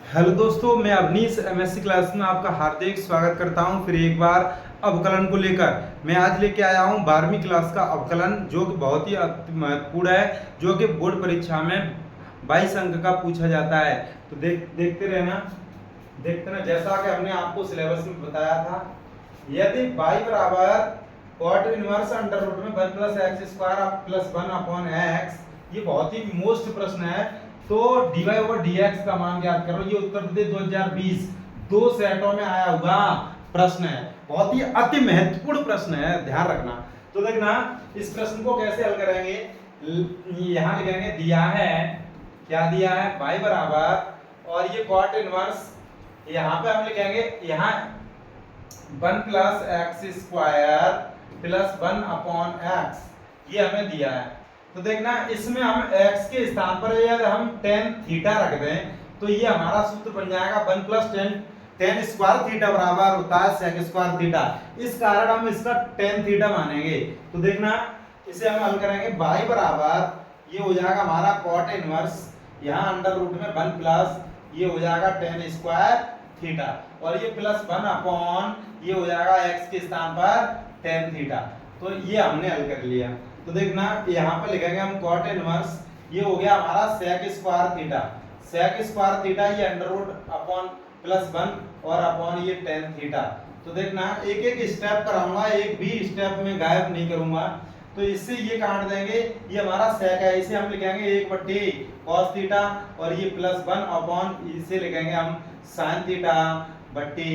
Hello दोस्तों, मैं Awanish MSc class में आपका हार्दिक स्वागत करता हूं। फिर एक बार अवकलन को लेकर मैं आज लेके आया हूं 12वीं क्लास का अवकलन, जो कि बहुत ही अति महत्वपूर्ण है, जो कि बोर्ड परीक्षा में 22 अंक का पूछा जाता है। तो देखते रहना जैसा कि हमने आपको सिलेबस में बताया था। यदि y बराबर कॉट इनवर्स अंडर रूट में 1 plus x square plus 1 upon x, ये बहुत ही मोस्ट प्रश्न है। तो dy ओवर dx का मान ज्ञात करो। ये उत्तर प्रदेश 2020 दो सेटों में आया हुआ प्रश्न है, बहुत ही अति महत्वपूर्ण प्रश्न है, ध्यान रखना। तो देखना इस प्रश्न को कैसे हल करेंगे। यहां लिखेंगे, दिया है, क्या दिया है, y बराबर और ये कॉट इनवर्स, यहां पे हम लिखेंगे यहां 1 plus x square plus 1 upon x, ये हमें दिया है। तो देखना इसमें हम x के स्थान पर यदि हम tan थीटा रख दें तो ये हमारा सूत्र बन जाएगा 1 प्लस tan स्क्वायर थीटा बराबर होता है sec स्क्वायर थीटा। इस कारण हम इसका tan थीटा मानेंगे। तो देखना इसे हम हल करेंगे, y बराबर ये हो जाएगा हमारा cot इनवर्स, यहाँ अंडर रूट में 1 प्लस ये हो जाएगा tan स्क्वायर थीटा और ये प्लस 1 अपॉन ये हो जाएगा x के स्थान पर tan थीटा। तो ये हमने हल कर लिया। तो देखना यहाँ पे लिखेंगे हम cot इनवर्स, ये हो गया हमारा sec square theta. sec square theta ये अंडर रूट अपॉन प्लस 1 और अपॉन ये tan थीटा। तो देखना एक एक स्टेप कराऊंगा, एक भी स्टेप में गायब नहीं करूंगा। तो इससे ये काट देंगे, ये हमारा sec है, इसे हम लिखेंगे 1 cos थीटा और ये प्लस 1 अपॉन इसे लिखेंगे हम sin थीटा बट्टी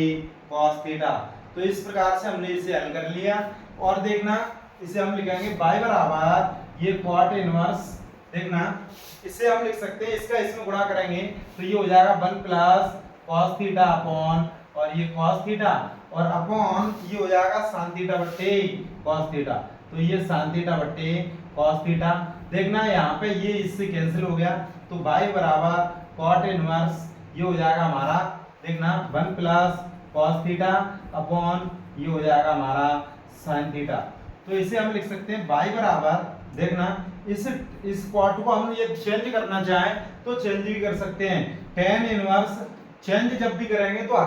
cos थीटा। तो इस प्रकार से हमने इसे हल कर लिया। और देखना इसे हम लिखेंगे y बराबर ये cot इनवर्स, देखना इसे हम लिख सकते हैं, इसका इसमें गुणा करेंगे तो ये हो जाएगा 1 प्लस cos थीटा अपॉन और ये cos थीटा और अपॉन ये हो जाएगा sin थीटा बट्टे cos थीटा। तो ये sin थीटा बट्टे cos थीटा। देखना यहाँ पे ये इससे कैंसिल हो गया, तो y बराबर cot इनवर्स ये हो जाएगा हमारा, देखना 1 प्लस cos थीटा अपॉन ये हो जाएगा हमारा sin थीटा। तो इसे हम लिख सकते हैं y बराबर, देखना इस क्वाट को हम ये चेंज करना चाहें तो चेंज भी कर सकते हैं। tan इनवर्स चेंज जब भी करेंगे तो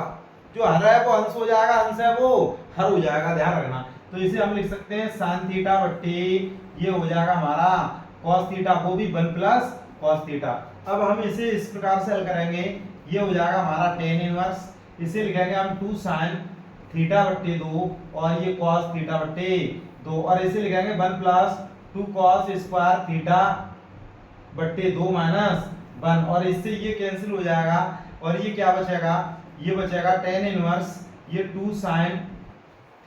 जो हर है वो अंश हो जाएगा, अंश है वो हर हो जाएगा, ध्यान रखना। तो इसे हम लिख सकते हैं sin थीटा बट्टी ये हो जाएगा हमारा cos थीटा, वो भी 1 प्लस cos थीटा। अब हम इसे इस प्रकार से हल करेंगे, ये हो जाएगा हमारा tan इनवर्स, इसे लिखेंगे हम 2 sin थीटा बट्टे 2 और ये cos थीटा बट्टे 2 और इसे लिखेंगे 1 प्लस 2 cos स्क्वायर थीटा बट्टे 2 माइनस 1 और इससे ये कैंसिल हो जाएगा और ये क्या बचेगा, ये बचेगा tan इनवर्स ये 2 sin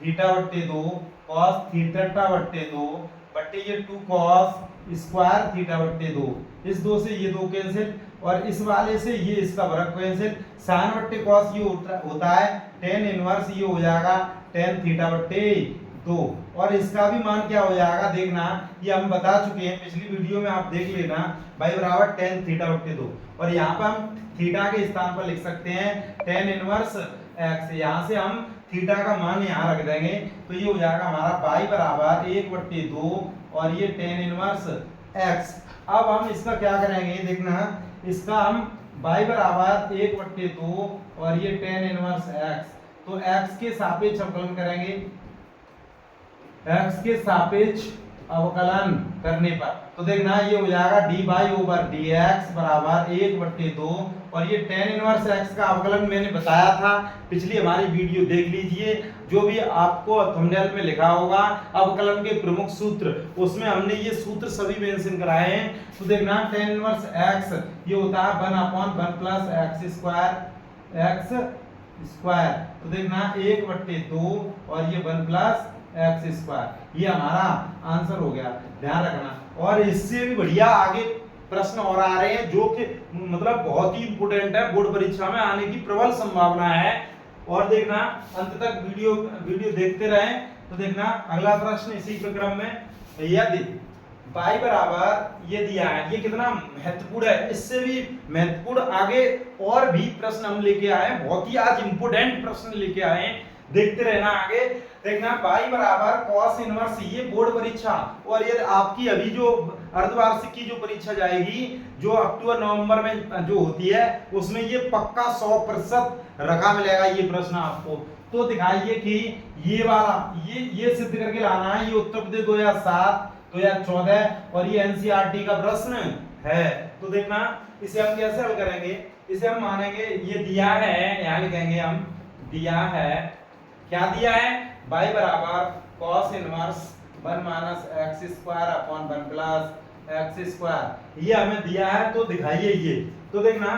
थीटा बट्टे 2 cos थीटा बट्टे 2 बट्टे ये 2 cos स्क्वायर थीटा बट्टे 2, इस 2 से ये 2 कैंसिल और इस वाले से ये इसका वर्ग कैंसिल, sin बट्टे cos ये होता है tan इनवर्स ये हो जाएगा tan थीटा बट्टे 2 और इसका भी मान क्या हो जाएगा, देखना ये हम बता चुके हैं पिछली वीडियो में, आप देख लेना y बराबर tan थीटा बट्टे 2 और यहाँ पर हम थीटा के स्थान पर लिख सकते हैं tan इनवर्स x, यहाँ से हम थीटा का मान यहाँ रख देंगे तो ये हो जाएगा हमारा y बराबर 1/2 और ये tan इनवर्स x। अब हम इसका क्या करेंगे, देखना इसका हम y बराबर 1/2 और ये tan इनवर्स x, तो x के सापेक्ष अवकलन करेंगे, x के सापेक्ष अवकलन करने पर तो देखना ये हो जाएगा dy ओवर dx बराबर 1/2 और ये tan इनवर्स x का अवकलन मैंने बताया था पिछली हमारी वीडियो देख लीजिए, जो भी आपको थंबनेल में लिखा होगा अवकलन के प्रमुख सूत्र, उसमें हमने ये सूत्र सभी मेंशन कराए हैं। तो देखना tan इनवर्स x ये होता है 1/1 प्लस x स्क्वायर, तो देखना 1/2 और ये 1 प्लस एक्स स्क्वायर, ये हमारा आंसर हो गया, ध्यान रखना। और इससे भी बढ़िया आगे प्रश्न और आ रहे हैं जो कि मतलब बहुत ही इंपोर्टेंट है, बोर्ड परीक्षा में आने की प्रबल संभावना है। और देखना अंत तक वीडियो देखते रहें। तो देखना अगला प्रश्न इसी क्रम में, यदि y बराबर ये दिया है, ये कितना महत्वपूर्ण है, इससे भी महत्वपूर्ण आगे और भी प्रश्न हम लेके आए, बहुत ही आज इंपोर्टेंट प्रश्न लेके आए हैं। देखते रहना आगे। देखना y बराबर cos इनवर्स, ये बोर्ड परीक्षा और ये आपकी अभी जो अर्धवार्षिक की जो परीक्षा जाएगी जो अक्टूबर नवंबर में जो होती है उसमें ये पक्का 100% रखा मिलेगा ये प्रश्न आपको। तो दिखाइए कि ये वाला ये सिद्ध करके लाना है, ये उत्तर प्रदेश 2007 2014 और ये एनसीईआरटी का प्रश्न है। तो देखना इसे हम कैसे हल करेंगे, इसे हम मानेंगे ये दिया है, यहाँ लिखेंगे हम दिया है, क्या दिया है y बराबर cos inverse 1 minus x square upon 1 plus x square, ये हमें दिया है। तो दिखाइए ये, तो देखना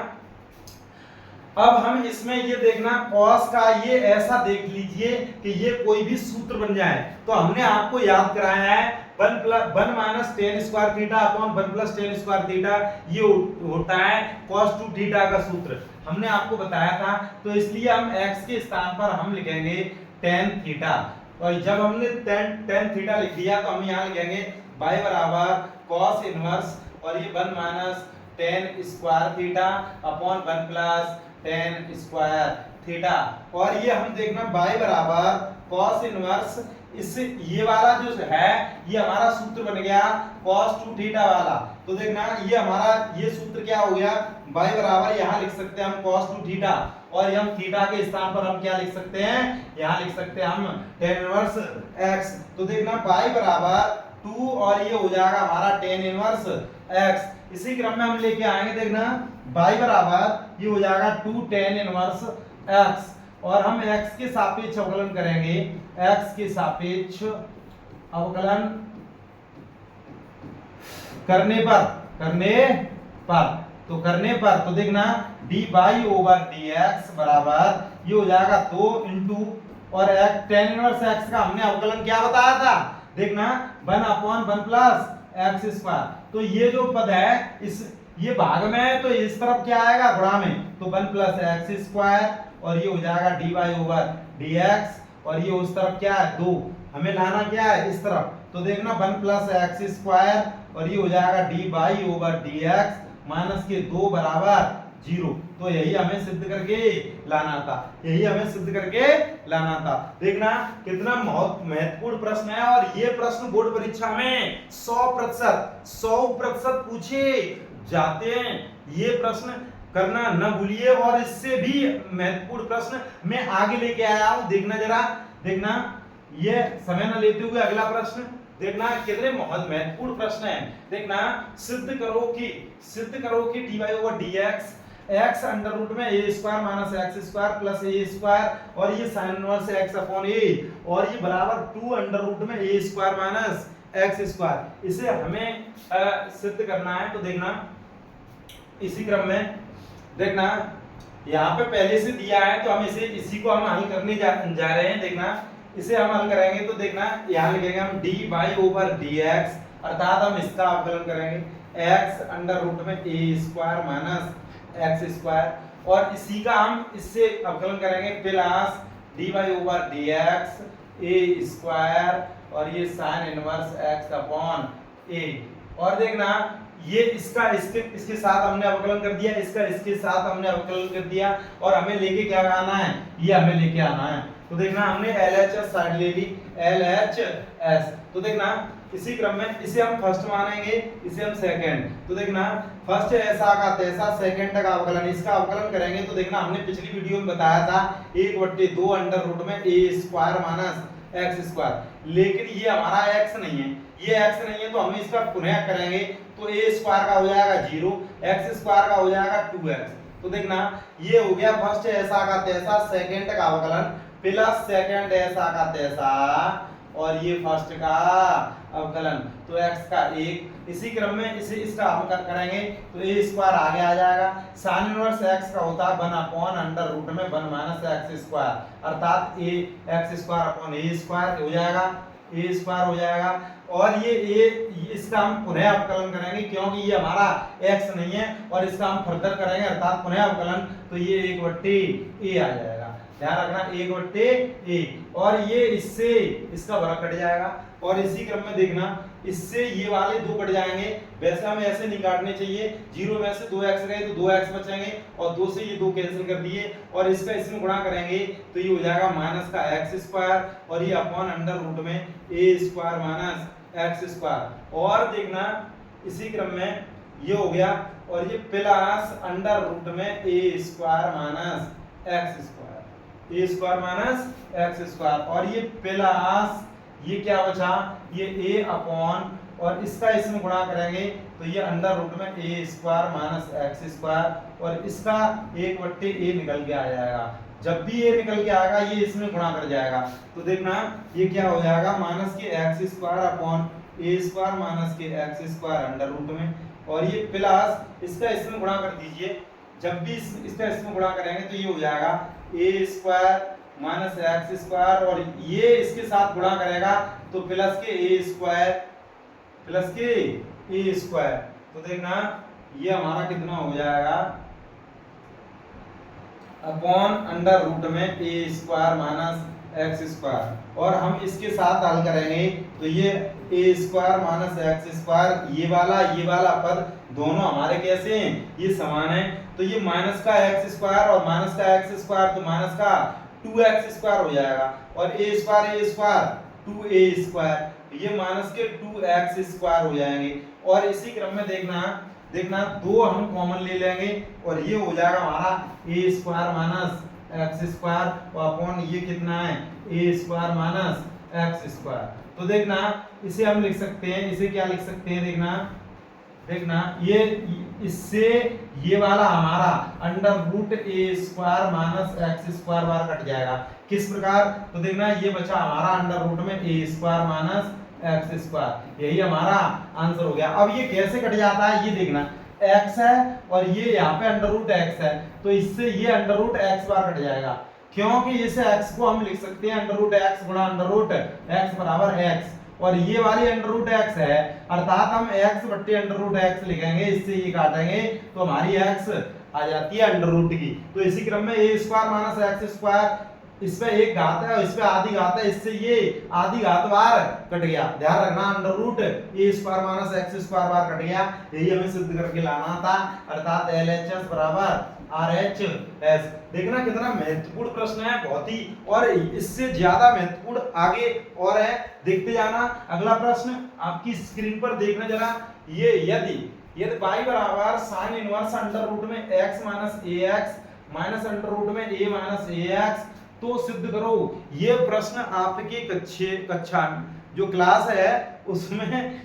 अब हम इसमें ये देखना cos का ये ऐसा देख लीजिए कि ये कोई भी सूत्र बन जाए। तो हमने आपको याद कराया है 1 minus ten square theta upon 1 plus ten square theta, ये होता है cos 2 थीटा का सूत्र, हमने आपको बताया था। तो इसलिए हम x के स्थान पर हम लिखेंगे tan थीटा, और जब हमने tan थीटा लिख दिया तो हम यहाँ लिखेंगे y बराबर cos इनवर्स और ये 1 minus tan square theta upon 1 plus tan square theta, और ये हम देखना y बराबर cos इनवर्स, इस ये वाला जो है ये हमारा सूत्र बन गया cos 2 थीटा वाला। तो देखना ये हमारा ये सूत्र क्या हो गया, y बराबर यहाँ लिख सकते हैं हम cos 2 थीटा, और हम थीटा के स्थान पर हम क्या लिख सकते हैं, यहाँ लिख सकते हैं हम tan इनवर्स x। तो देखना y बराबर 2 और ये हो जाएगा हमारा tan इनवर्स x। इसी क्रम में हम लेके आएंगे, देखना y बराबर ये हो जाएगा 2 tan इनवर्स x, और हम x के सापेक्ष अवकलन करेंगे, x के सापेक्ष अवकलन करने पर तो देखना dy ओवर dx बराबर ये हो जाएगा 2 इंटू और tan इनवर्स x का हमने अवकलन क्या बताया था, देखना 1 अपॉन 1 प्लस एक्स स्क्वायर। तो ये जो पद है इस ये भाग में है तो इस तरफ क्या आएगा गुणा में, तो 1 प्लस एक्स स्क्वायर और ये हो जाएगा dy ओवर dx, और ये उस तरफ क्या है 2, हमें लाना क्या है इस तरफ। तो देखना 1 प्लस एक्स स्क्वायर और ये हो जाएगा dy ओवर dx माइनस के 2 बराबर 0। तो यही हमें सिद्ध करके लाना था, देखना कितना महत्वपूर्ण प्रश्न है, और ये प्रश्न बोर्ड परीक्षा में 100% पूछे जाते हैं। ये प्रश्न करना न भूलिए, और इससे भी महत्वपूर्ण प्रश्न मैं आगे लेके आया हूं, देखना जरा, देखना ये समय न लेते हुए अगला प्रश्न देखना कितने महत्वपूर्ण प्रश्न है। देखना सिद्ध करो कि dy over dx x under root में a square minus x square plus a square और ये sin inverse x upon a और ये बराबर 2 अंडर रूट में a square minus x square, इसे हमें सिद्ध करना है। तो देखना इसी क्रम में देखना यहाँ पे पहले से दिया है तो हम इसी को हम हल करने जा रहे हैं। देखना इसे हम हल करेंगे तो देखना यहाँ लिखेंगे हम dy ओवर dx, अर्थात हम इसका अवकलन करेंगे x अंडर रूट में a square minus x square, और इसी का हम इससे अवकलन करेंगे plus dy over dx a square और ये sin inverse x upon a, और देखना ये इसका इसके साथ हमने अवकलन कर दिया, इसका इसके साथ हमने अवकलन कर दिया, और हमें लेके क्या आना है, ये हमें लेके आना है। तो देखना हमने LHS साइड ले ली, LHS। तो देखना इसी क्रम में इसे हम फर्स्ट मानेंगे, इसे हम सेकंड। तो देखना फर्स्ट ऐसा का तैसा, सेकंड का अवकलन, इसका अवकलन करेंगे तो देखना हमने पिछली वीडियो में बताया था 1/2 अंडर रूट में a square minus x square, लेकिन ये हमारा x नहीं है, ये x नहीं है तो हम इसका पुनः करेंगे तो a स्क्वायर का हो जाएगा 0, x स्क्वायर का हो जाएगा 2x। तो देखना ये हो गया फर्स्ट ऐसा का तैसा, सेकंड का अवकलन प्लस सेकंड ऐसा का तैसा और ये फर्स्ट का अवकलन, तो x का 1। इसी क्रम में इसका हम करेंगे तो a स्क्वायर आगे आ जाएगा, sin इनवर्स x का होता है 1 अपॉन अंडर रूट में 1 माइनस एक्स स्क्वायर, अर्थात a x square upon a square हो जाएगा, a स्क्वायर हो जाएगा। और ये इसका हम पुनः अवकलन करेंगे क्योंकि ये हमारा x नहीं है, और इसका हम फर्दर करेंगे अर्थात पुनः अवकलन, तो ये 1/a आ जाएगा, ध्यान रखना 1/a, और ये इससे इसका वर्ग कट जाएगा, और इसी क्रम में देखना इससे ये वाले दो कट जाएंगे, वैसे हमें ऐसे नहीं काटने चाहिए, 0 में से 2x गए तो 2x बचेंगे और 2 से ये 2 कैंसिल कर दिए और इसका इसमें गुणा करेंगे तो ये हो जाएगा माइनस का x स्क्वायर और ये अपॉन अंडर रूट में a square minus x square. और देखना इसी क्रम में ये हो गया और ये प्लस अंडर रूट में a square minus x square, a square minus x square और ये प्लस ये क्या बचा, ये a अपॉन और इसका इसमें गुणा करेंगे तो ये अंडर रूट में a square minus x square और इसका 1/a निकल के आ जाएगा। जब भी ये निकल के आएगा ये इसमें गुणा कर जाएगा तो देखना ये क्या हो जाएगा माइनस के x square upon a square minus के x स्क्वायर अंडर रूट में और ये प्लस इसका इसमें गुणा कर दीजिए। जब भी इसका इसमें गुणा करेंगे तो ये हो जाएगा a square minus x square और ये इसके साथ गुणा करेगा तो प्लस के a स्क्वायर प्लस के a स्क्वायर। तो देखना ये हमारा कितना हो जाएगा अपॉन अंडर रूट में a square minus x square और हम इसके साथ हल करेंगे तो ये a square minus x square ये वाला पद दोनों हमारे कैसे हैं, ये समान है तो ये माइनस का एक्स स्क्वायर और माइनस का एक्स स्क्वायर तो माइनस का 2x स्क्वायर हो जाएगा और a स्क्वायर 2a स्क्वायर ये माइनस के 2x स्क्वायर हो जाएंगे और इसी क्रम में देखना दो हम कॉमन ले लेंगे और ये हो जाएगा हमारा a square minus x square और अपॉन ये कितना है a square minus x square. तो देखना इसे हम लिख सकते हैं, इसे क्या लिख सकते हैं, देखना ये इससे ये वाला हमारा under root a square minus x square बार कट जाएगा। किस प्रकार, तो देखना ये बचा हमारा अंडर रूट में a square minus x square, यही हमारा आंसर हो गया। अब ये कैसे कट जाता है ये देखना, x है और ये यहाँ पे अंडर रूट x है तो इससे ये अंडर रूट x बार कट जाएगा क्योंकि इसे x को हम लिख सकते हैं अंडर रूट x गुणा अंडर रूट x बराबर x और ये वाली अंडर रूट x है अर्थात हम x बट्टे अंडर रूट x लिखेंगे, इससे ये काटेंगे तो हमारी x आ जाती है अंडर रूट की। तो इसी क्रम में a square minus x square इस पे एक घात है और इस पे आधी घात है, इससे ये आधी घात बार कट गया। ध्यान रखना under root a square minus x square बार कट गया, यही हमें सिद्ध करके लाना था अर्थात LHS बराबर RHS। देखना कितना महत्वपूर्ण प्रश्न है बहुत ही, और इससे ज्यादा महत्वपूर्ण आगे और है, देखते जाना। अगला प्रश्न आपकी स्क्रीन पर देखना जरा, ये यदि y बराबर sin इनवर्स अंडर रूट में x minus ax minus under root में a माइनस ax तो सिद्ध करो। ये प्रश्न आपकी कक्षा जो क्लास है उसमें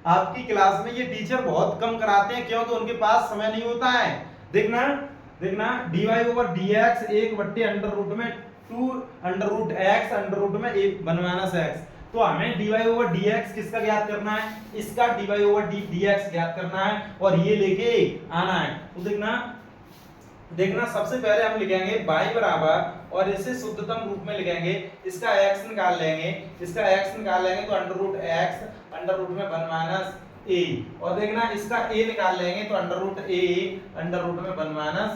आपकी क्लास में ये टीचर बहुत कम कराते हैं क्योंकि उनके पास समय नहीं होता है। देखना dy over dx 1 under root में 2 under root x under root में 1 माइनस x। तो हमें dy ओवर dx किसका ज्ञात करना है, इसका dy ओवर dx ज्ञात करना है और ये लेके आना है। तो देखना सबसे पहले हम लिखेंगे y बराबर और इसे शुद्धतम रूप में लिखेंगे, इसका x निकाल लेंगे, तो under root x under root में 1 माइनस a और देखना इसका a निकाल लेंगे तो under root a under root में 1 माइनस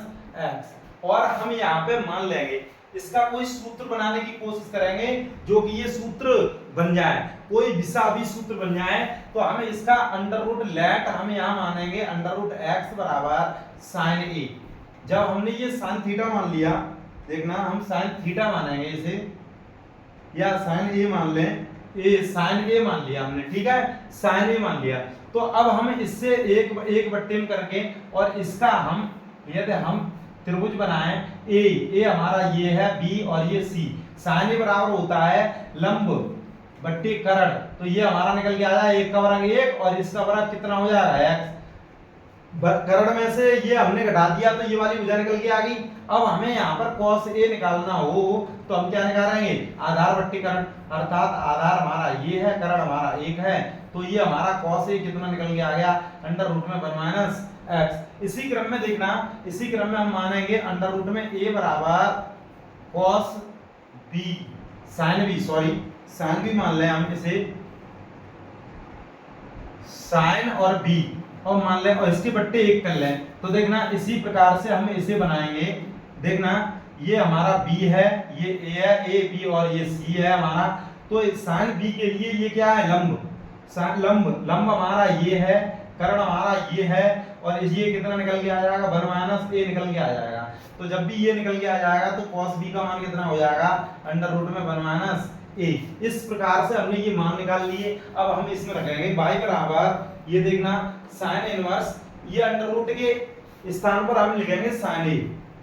x और हम यहाँ पे मान लेंगे इसका कोई सूत्र बनाने की कोशिश करेंगे जो कि ये सूत्र बन जाए, कोई भी सूत्र बन जाए। तो हमें इसका अंडर रूट लेट हम यहाँ मानेंगे अंडर रूट x बराबर साइन a। जब हमने ये साइन थीटा मान लिया, देखना हम साइन थीटा मानेंगे इसे या साइन a मान लें, साइन a मान लिया हमने, ठीक है, साइन a मान लिया। तो अब हम इससे एक बट्टे में करके और इसका हम यदि हम त्रिभुज बनाएं a हमारा ये है b और ये c, साइन a बराबर होता है लंब बट्टे कर्ण, तो ये हमारा निकल के आ जाएगा एक का वर्ग 1 और इसका वर्ग कितना हो जाएगा x। कर्ण में से ये हमने घटा दिया तो ये वाली भुजा निकल के आ गई। अब हमें यहाँ पर cos a निकालना हो तो हम क्या निकालेंगे, आधार बट्टे कर्ण, अर्थात आधार हमारा ये है, कर्ण हमारा 1 है, तो ये हमारा cos a कितना निकल के आ गया अंडर रूट में 1 माइनस x। इसी क्रम में देखना, इसी क्रम में हम मानेंगे अंडर रूट में a बराबर cos b sin b मान लें हम इसे sin और b और मान लें और इसके बट्टे 1 कर लें। तो देखना इसी प्रकार से हम इसे बनाएंगे। देखना ये हमारा b है, ये a है, a b और ये c है हमारा, तो साइन बी के लिए ये क्या है, लंब। लंब हमारा ये है, कर्ण हमारा ये है, और ये कितना निकल के आ जाएगा, 1 माइनस ए निकल के आ जाएगा। तो जब भी ये निकल के आ जाएगा तो cos b का मान कितना हो जाएगा, अंडर रूट में 1 माइनस ए। इस प्रकार से हमने ये मान निकाल लिए। अब हम इसमें रखेंगे y बराबर, ये देखना sin इनवर्स, ये अंडर रूट के स्थान पर हम लिखेंगे sin a।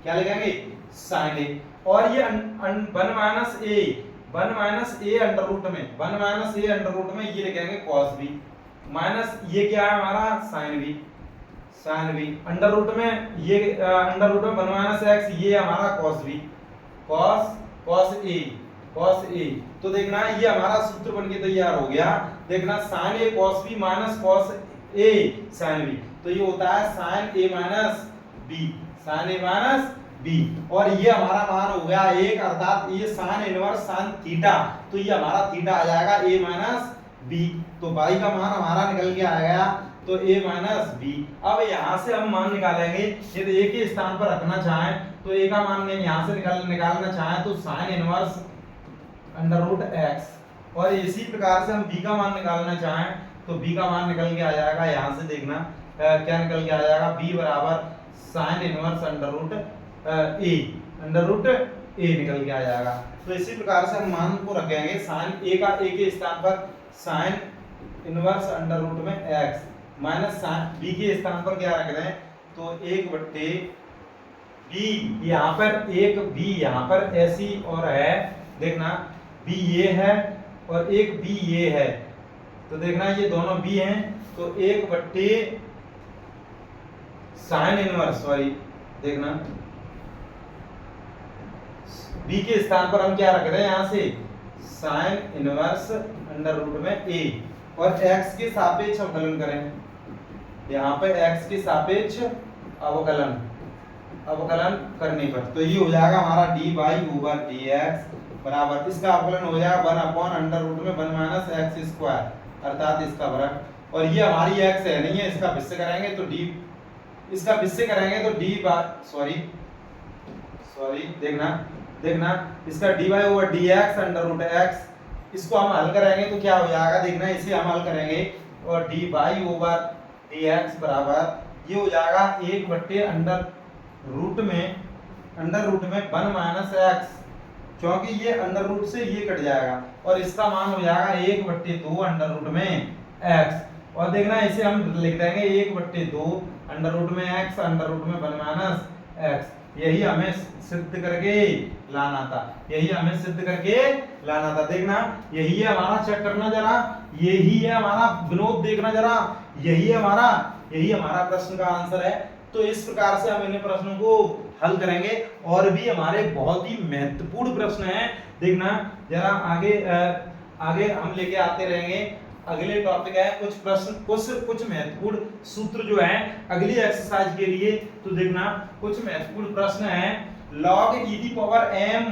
क्या लिखेंगे, sin a। और ये 1 minus A, 1 minus A under root में, 1 माइनस ए अंडर रूट में ये लिखेंगे cos b, माइनस ये क्या है हमारा sin b, sin b under root में, ये अंडर रूट में 1 माइनस एक्स, ये हमारा cos b, cos a। तो देखना ये हमारा सूत्र बन के तैयार हो गया। देखना sin a cos b minus cos a sin b, तो ये होता है sin a minus b, sin a minus b। और ये हमारा मान हो गया 1, अर्थात ये sin इनवर्स sin थीटा, तो ये हमारा थीटा आ जाएगा a माइनस b। तो y का मान हमारा निकल के आ गया, तो a माइनस b। अब यहाँ से हम मान निकालेंगे, यदि a के स्थान पर रखना चाहें तो a का मान यहाँ से निकालना चाहें तो sin inverse under root x, और इसी प्रकार से हम b का मान निकालना चाहें तो b का मान निकल के आ जाएगा। यहाँ से देखना क्या निकल के आ जाएगा, b बराबर sin inverse under root a निकल के आ जाएगा। तो इसी प्रकार से हम मान को रखेंगे, sin a का a के स्थान पर sin इनवर्स अंडर रूट में x, माइनस b के स्थान पर क्या रख रहे हैं, तो 1/b, यहाँ पर 1b यहाँ पर ऐसी और है, देखना b ये है और 1b ये है, तो देखना ये दोनों b हैं, तो 1/sin इनवर्स, सॉरी देखना b के स्थान पर हम क्या रख रहे हैं, यहाँ से sin इनवर्स अंडर रूट में a, और x के सापेक्ष अवकलन करें, यहाँ पे x के सापेक्ष अवकलन करने पर तो ये हो जाएगा हमारा dy/dx बराबर, इसका अवकलन हो जाएगा 1 अंडर रूट में 1 माइनस एक्स स्क्वायर, अर्थात इसका वर्ग। और ये हमारी x है नहीं है, इसका विस्तार करेंगे तो d, इसका विस्तार करेंगे तो देखना इसका dy/dx अंडर रूट x, इसको हम हल करेंगे तो क्या हो जाएगा, देखना इसे हम हल करेंगे और dy/dx बराबर ये हो जाएगा 1 अंडर रूट में 1 माइनस एक्स, क्योंकि ये अंडर रूट से ये कट जाएगा, और इसका मान हो जाएगा 1/2 अंडर रूट में x। और देखना इसे हम लिख देंगे 1/2 अंडर रूट में x अंडर रूट में 1 माइनस x। यही हमें सिद्ध करके लाना था, देखना यही है हमारा, चेक करना जरा, यही है हमारा विनोद, देखना जरा, यही हमारा प्रश्न का आंसर है। तो इस प्रकार से हम इन प्रश्नों को हल करेंगे, और भी हमारे बहुत ही महत्वपूर्ण प्रश्न हैं, देखना जरा आगे हम लेके आते रहेंगे। अगले टॉपिक है कुछ प्रश्न, कुछ महत्वपूर्ण सूत्र जो है अगली एक्सरसाइज के लिए। तो देखना कुछ महत्वपूर्ण प्रश्न है, log e की पावर m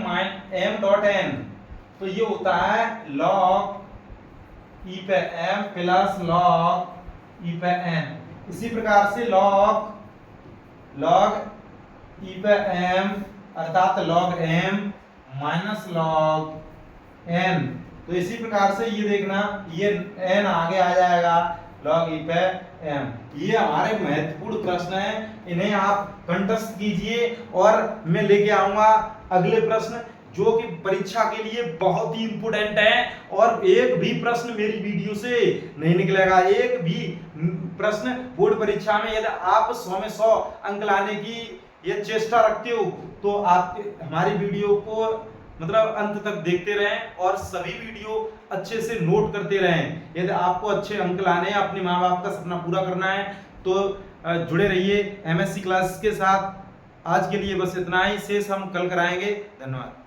डॉट n, तो ये होता है log e पे m प्लस log e पे n। इसी प्रकार से log e पे m अर्थात log m minus log n, तो इसी प्रकार से ये देखना ये n आगे आ जाएगा log e पे m। ये हमारे महत्वपूर्ण प्रश्न हैं, इन्हें आप कंठस्थ कीजिए, और मैं लेके आऊंगा अगले प्रश्न जो कि परीक्षा के लिए बहुत ही इंपोर्टेंट है, और एक भी प्रश्न मेरी वीडियो से नहीं निकलेगा, एक भी प्रश्न बोर्ड परीक्षा में यदि आप 100 में 100 अंक लाने की ये चेष्टा रखते हो तो आप हमारी वीडियो को मतलब अंत तक देखते रहें और सभी वीडियो अच्छे से नोट करते रहें। यदि आपको अच्छे अंक लाने हैं, अपने माँ बाप का सपना पूरा करना है, तो जुड़े रहिए MSc क्लास के साथ। आज के लिए बस इतना ही, शेष हम कल कराएंगे। धन्यवाद।